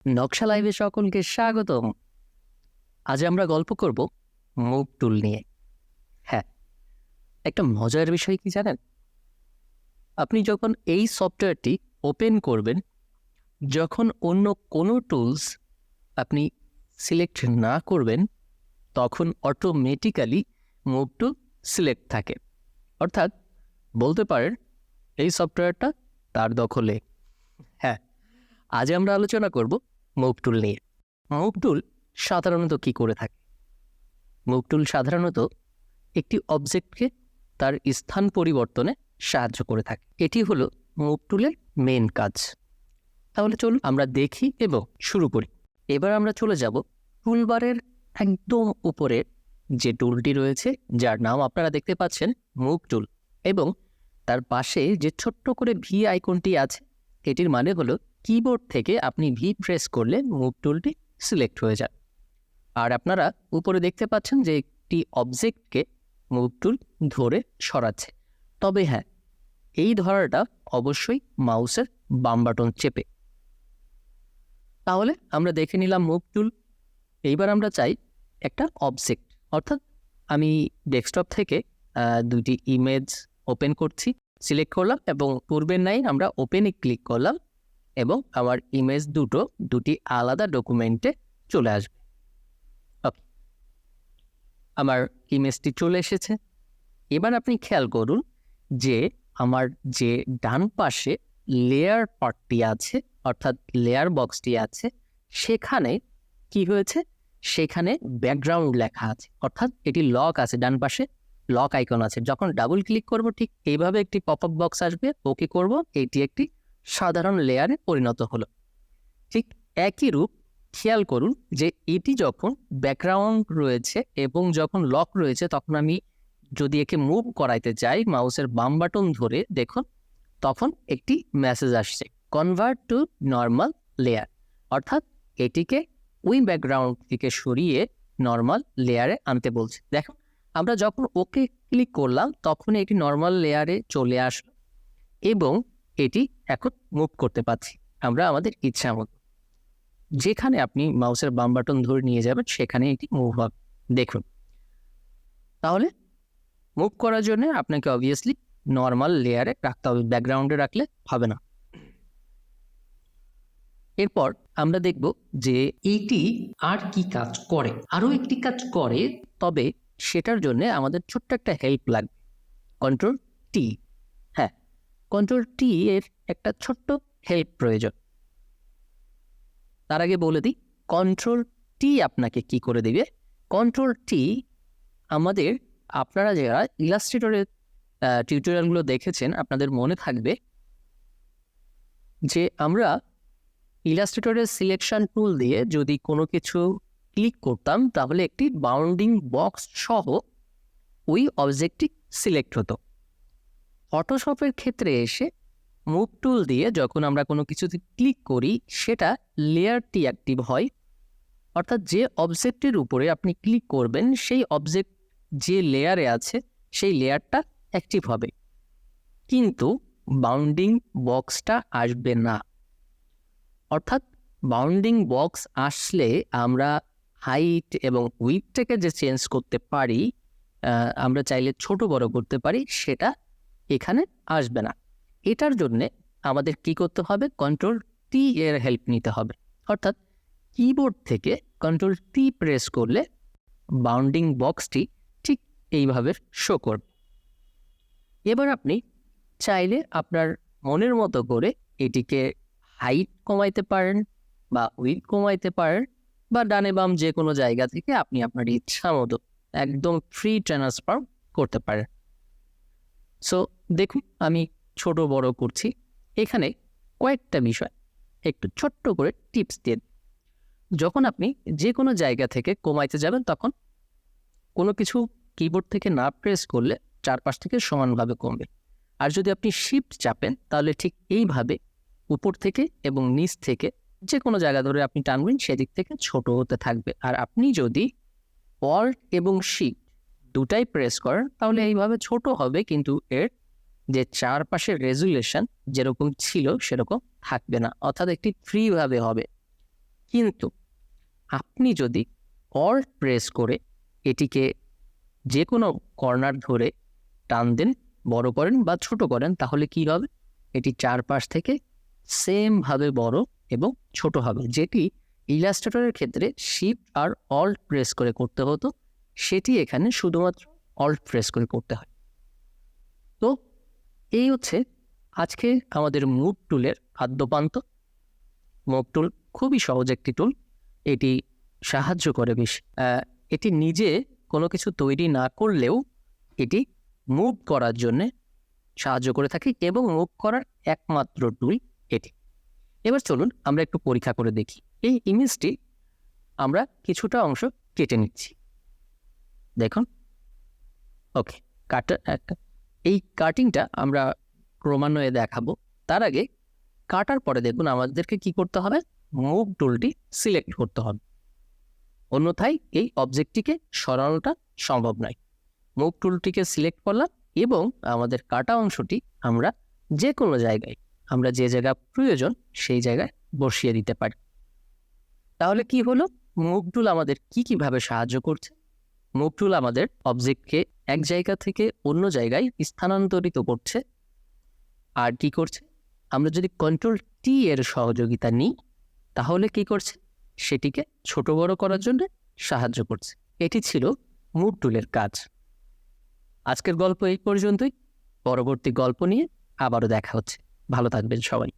নকশা লাইভে সকলকে স্বাগতম। আজ আমরা গল্প করব মুভ টুল নিয়ে। হ্যাঁ, একটা মজার বিষয় কি জানেন? আপনি যখন এই সফটওয়্যারটি ওপেন করবেন, যখন অন্য কোনো টুলস আপনি সিলেক্ট না করবেন, তখন অটোমেটিক্যালি মুভ টুল সিলেক্ট থাকে। অর্থাৎ বলতে পারেন এই সফটওয়্যারটা তার দখলে। হ্যাঁ, আজ আমরা আলোচনা করব মুভ টুল নিয়ে। মুভ টুল সাধারণত কি করে থাকে? মুভ টুল সাধারণত একটি অবজেক্টকে তার স্থান পরিবর্তনে সাহায্য করে থাকে। এটি হলো মুভ টুলের মেন কাজ। তাহলে চলুন আমরা দেখি এবং শুরু করি। এবার আমরা চলে যাব টুলবারের একদম উপরে যে টুলটি রয়েছে, যার নাম আপনারা দেখতে পাচ্ছেন মুভ টুল, এবং তার পাশে যে ছোট্ট করে ভি আইকনটি আছে, এটির মানে হলো কিবোর্ড থেকে আপনি ভি প্রেস করলে মুভ টুলটি সিলেক্ট হয়ে যায়। আর আপনারা উপরে দেখতে পাচ্ছেন যে একটি অবজেক্টকে মুভ টুল ধরে সরাচ্ছে। তবে হ্যাঁ, এই ধরাটা অবশ্যই মাউসের বাম বাটন চেপে। তাহলে আমরা দেখে নিলাম মুভ টুল। এইবার আমরা চাই একটা অবজেক্ট, অর্থাৎ আমি ডেস্কটপ থেকে দুটি ইমেজ ওপেন করছি, সিলেক্ট করলাম এবং পূর্বের নাই আমরা ওপেনে ক্লিক করলাম এবং আমার ইমেজ দুটি আলাদা ডকুমেন্টে চলে আসবে। ওকে, আমার ইমেজটি চলে এসেছে। এবার আপনি খেয়াল করুন যে আমার যে ডান পাশে লেয়ার পার্টটি আছে, অর্থাৎ লেয়ার বক্সটি আছে, সেখানে কি হয়েছে? সেখানে ব্যাকগ্রাউন্ড লেখা আছে, অর্থাৎ এটি লক আছে, ডান পাশে লক আইকন আছে। যখন ডাবল ক্লিক করব ঠিক এইভাবে একটি পপ আপ বক্স আসবে, ওকে করব, এটি একটি সাধারণ লেয়ারে পরিণত হলো। ঠিক একই রূপ খেয়াল করুন যে এটি যখন ব্যাকগ্রাউন্ড রয়েছে এবং যখন লক রয়েছে, তখন আমি যদি একে মুভ করাইতে চাই মাউসের বাম বাটন ধরে, দেখুন তখন একটি মেসেজ আসছে, কনভার্ট টু নর্মাল লেয়ার, অর্থাৎ এটিকে ওই ব্যাকগ্রাউন্ড থেকে সরিয়ে নর্মাল লেয়ারে আনতে বলছে। দেখুন আমরা যখন ওকে ক্লিক করলাম তখন এটি নর্মাল লেয়ারে চলে আসলো এবং এটি এখন মুভ করতে পারছি আমরা আমাদের ইচ্ছা মতো। যেখানে আপনি মাউসের বাম বাটন ধরে নিয়ে যাবেন সেখানে এটি মুভ হবে। দেখুন, তাহলে মুভ করার জন্য আপনাকে অবভিয়াসলি নর্মাল লেয়ারে রাখতে হবে, ব্যাকগ্রাউন্ডে রাখলে হবে না। এরপর আমরা দেখব যে এটি আর কি কাজ করে। আরও একটি কাজ করে, তবে সেটার জন্য আমাদের ছোট্ট একটা হেল্প লাগবে, কন্ট্রোল টি। হ্যাঁ, কন্ট্রোল টি এর একটা ছোট্ট হেল্প প্রয়োজন। তার আগে বলে দিই কন্ট্রোল টি আপনাকে কি করে দিবে। কন্ট্রোল টি আমাদের, আপনারা যারা ইলাস্ট্রেটরের টিউটোরিয়ালগুলো দেখেছেন আপনাদের মনে থাকবে যে আমরা ইলাস্ট্রেটরের সিলেকশন টুল দিয়ে যদি কোনো কিছু ক্লিক করতাম তাহলে একটি বাউন্ডিং বক্স সহ ওই অবজেক্টটি সিলেক্ট হতো। ফটোশপের ক্ষেত্রে এসে মুভ টুল দিয়ে যখন আমরা কোনো কিছুতে ক্লিক করি সেটা লেয়ারটি অ্যাক্টিভ হয়, অর্থাৎ যে অবজেক্টের উপরে আপনি ক্লিক করবেন সেই অবজেক্ট যে লেয়ারে আছে সেই লেয়ারটা অ্যাক্টিভ হবে, কিন্তু বাউন্ডিং বক্সটা আসবে না। অর্থাৎ বাউন্ডিং বক্স আসলে আমরা হাইট এবং উইডথটাকে যে চেঞ্জ করতে পারি, আমরা চাইলে ছোট বড় করতে পারি, সেটা এখানে আসবে না। এটার জন্যে আমাদের কি করতে হবে? কন্ট্রোল টি এর হেল্প নিতে হবে। অর্থাৎ কিবোর্ড থেকে কন্ট্রোল টি প্রেস করলে বাউন্ডিং বক্সটি ঠিক এইভাবে শো করবে। এবার আপনি চাইলে আপনার মনের মতো করে এটিকে হাইট কমাইতে পারেন বা উইডথ কমাইতে পারেন, বা ডানে বাম যে কোনো জায়গা থেকে আপনি আপনার ইচ্ছা মতো একদম ফ্রি ট্রান্সফার করতে পারেন। সো দেখুন আমি ছোট বড় করছি। এখানে কয়েকটা বিষয় একটু ছোট্ট করে টিপস দিয়ে, যখন আপনি যে কোনো জায়গা থেকে কমাইতে যাবেন তখন কোনো কিছু কিবোর্ড থেকে না প্রেস করলে চারপাশ থেকে সমানভাবে কমবে। আর যদি আপনি শিফট চাপেন তাহলে ঠিক এইভাবে উপর থেকে এবং নিচ থেকে যে কোনো জায়গা ধরে আপনি টানবেন সেদিক থেকে ছোট হতে থাকবে। আর আপনি যদি অল্ট এবং শিফট দুটাই প্রেস করেন তাহলে এইভাবে ছোট হবে, কিন্তু এর যে চারপাশের রেজুলেশন যেরকম ছিল সেরকম থাকবে না, অর্থাৎ একটি ফ্রিভাবে হবে। কিন্তু আপনি যদি অল্ট প্রেস করে এটিকে যে কোনো কর্নার ধরে টান দেন, বড় করেন বা ছোট করেন, তাহলে কি হবে? এটি চারপাশ থেকে সেমভাবে বড় এবং ছোট হবে, যেটি ইলাস্ট্রেটরের ক্ষেত্রে শিফট আর অল্ট প্রেস করে করতে হতো, সেটি এখানে শুধুমাত্র অল্ট প্রেস করে করতে হয়। তো এই হচ্ছে আজকে আমাদের মুভ টুলের আদ্যপান্ত। মুভ টুল খুবই সহজ একটি টুল, এটি সাহায্য করে বেশি। এটি নিজে কোনো কিছু তৈরি না করলেও এটি মুভ করার জন্যে সাহায্য করে থাকে এবং মুভ করার একমাত্র টুল এটি। এবার চলুন আমরা একটু পরীক্ষা করে দেখি। এই ইমেজটি আমরা কিছুটা অংশ কেটে নিচ্ছি, দেখুন। ওকে, এই কাটিংটা আমরা ক্রমান্বয়ে দেখাবো। তার আগে কাটার পরে দেখুন আমাদেরকে কি করতে হবে? মুভ টুলটি সিলেক্ট করতে হবে, অন্যথায় এই অবজেক্টটিকে সরানোটা সম্ভব নয়। মুভ টুলটিকে সিলেক্ট করলাম এবং আমাদের কাটা অংশটি আমরা যে কোনো জায়গায়, আমরা যে জায়গা প্রয়োজন সেই জায়গায় বসিয়ে দিতে পারি। তাহলে কি হলো? মুভ টুল আমাদের কিভাবে সাহায্য করছে? মুভ টুল আমাদের অবজেক্টকে এক জায়গা থেকে অন্য জায়গায় স্থানান্তরিত করছে। আর কি করছে? আমরা যদি কন্ট্রোল টি এর সহযোগিতা নিই, তাহলে কি করছে? সেটিকে ছোট বড় করার জন্য সাহায্য করছে। এটি ছিল মুভ টুলের কাজ। আজকের গল্প এই পর্যন্তই। পরবর্তী গল্প নিয়ে আবারও দেখা হচ্ছে। ভালো থাকবেন সবাই।